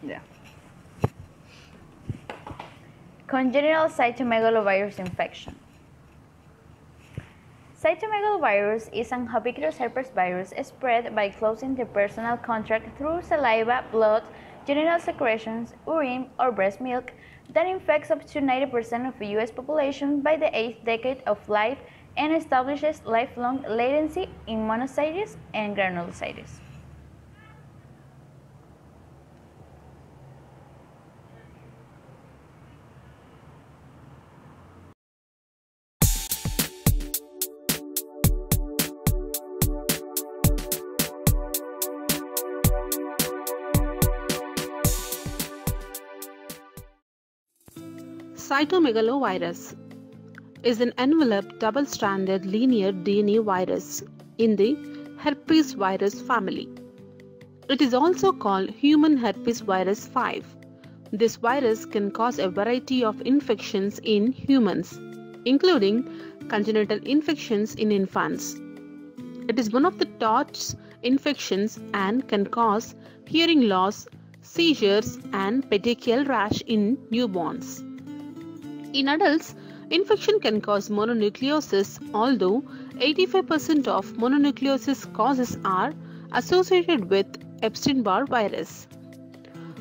Yeah. Congenital cytomegalovirus infection. Cytomegalovirus is an ubiquitous herpes virus spread by close interpersonal contact through saliva, blood, genital secretions, urine, or breast milk that infects up to 90% of the U.S. population by the 8th decade of life and establishes lifelong latency in monocytes and granulocytes. Cytomegalovirus is an enveloped double-stranded linear DNA virus in the herpes virus family. It is also called human herpes virus 5. This virus can cause a variety of infections in humans, including congenital infections in infants. It is one of the TOTS infections and can cause hearing loss, seizures, and petechial rash in newborns. In adults, infection can cause mononucleosis, although 85% of mononucleosis causes are associated with Epstein-Barr virus.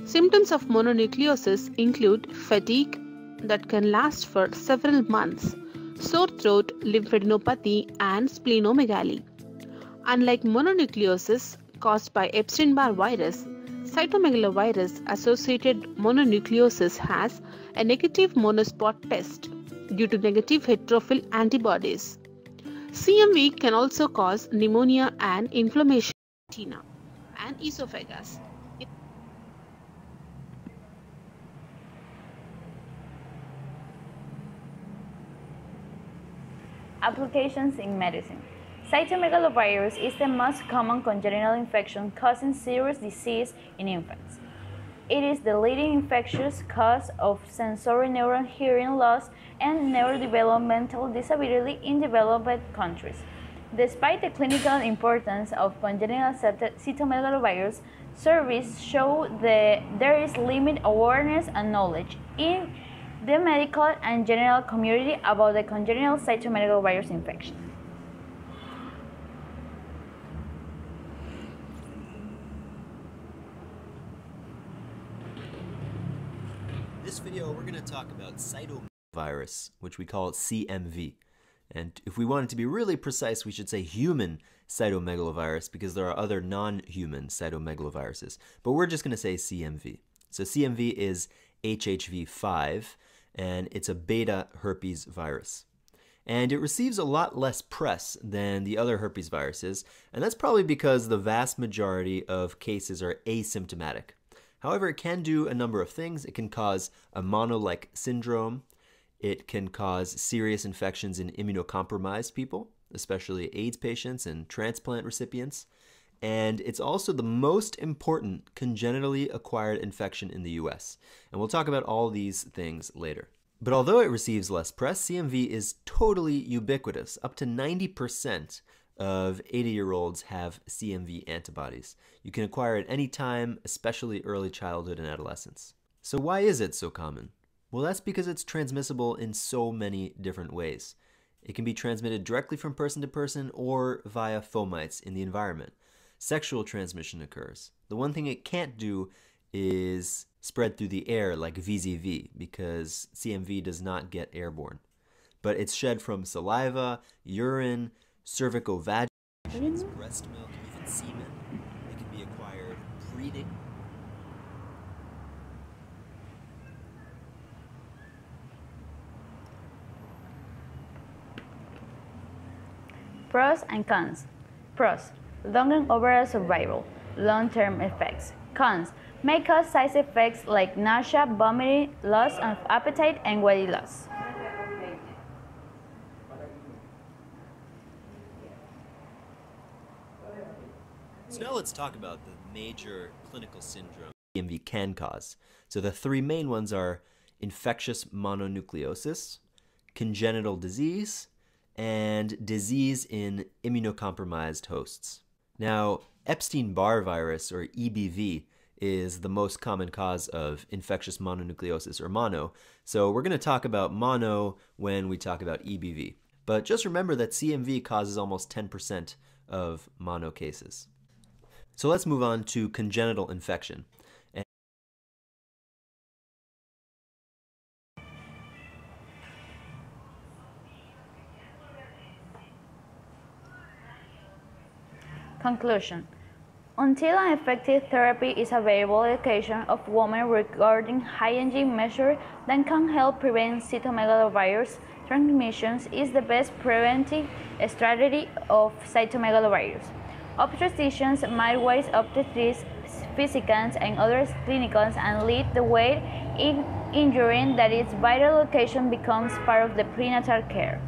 Symptoms of mononucleosis include fatigue that can last for several months, sore throat, lymphadenopathy, and splenomegaly. Unlike mononucleosis caused by Epstein-Barr virus, cytomegalovirus associated mononucleosis has a negative monospot test due to negative heterophil antibodies. CMV can also cause pneumonia and inflammation of the retina and esophagus. Applications in medicine. Cytomegalovirus is the most common congenital infection causing serious disease in infants. It is the leading infectious cause of sensorineural hearing loss and neurodevelopmental disability in developed countries. Despite the clinical importance of congenital cytomegalovirus, surveys show that there is limited awareness and knowledge in the medical and general community about the congenital cytomegalovirus infection. This video, we're going to talk about cytomegalovirus, which we call CMV. And if we wanted to be really precise, we should say human cytomegalovirus because there are other non-human cytomegaloviruses. But we're just going to say CMV. So CMV is HHV5, and it's a beta herpes virus. And it receives a lot less press than the other herpes viruses, and that's probably because the vast majority of cases are asymptomatic. However, it can do a number of things. It can cause a mono-like syndrome. It can cause serious infections in immunocompromised people, especially AIDS patients and transplant recipients. And it's also the most important congenitally acquired infection in the US. And we'll talk about all these things later. But although it receives less press, CMV is totally ubiquitous. Up to 90% of 80-year-olds have CMV antibodies. You can acquire it any time, especially early childhood and adolescence. So why is it so common? Well, that's because it's transmissible in so many different ways. It can be transmitted directly from person to person or via fomites in the environment. Sexual transmission occurs. The one thing it can't do is spread through the air like VZV because CMV does not get airborne. But it's shed from saliva, urine, cervicovaginal, breast milk, even semen. It can be acquired breeding. Pros and cons. Pros: long and overall survival, long-term effects. Cons: may cause side effects like nausea, vomiting, loss of appetite, and weight loss. So now let's talk about the major clinical syndrome CMV can cause. So the three main ones are infectious mononucleosis, congenital disease, and disease in immunocompromised hosts. Now, Epstein-Barr virus, or EBV, is the most common cause of infectious mononucleosis, or mono. So we're going to talk about mono when we talk about EBV. But just remember that CMV causes almost 10% of mono cases. So let's move on to congenital infection. Conclusion. Until an effective therapy is available, education of women regarding hygiene measures that can help prevent cytomegalovirus transmissions is the best preventive strategy of cytomegalovirus. Obstetricians, midwives, obstetrics, physicians, and other clinicians and lead the way in ensuring that its vital education becomes part of the prenatal care.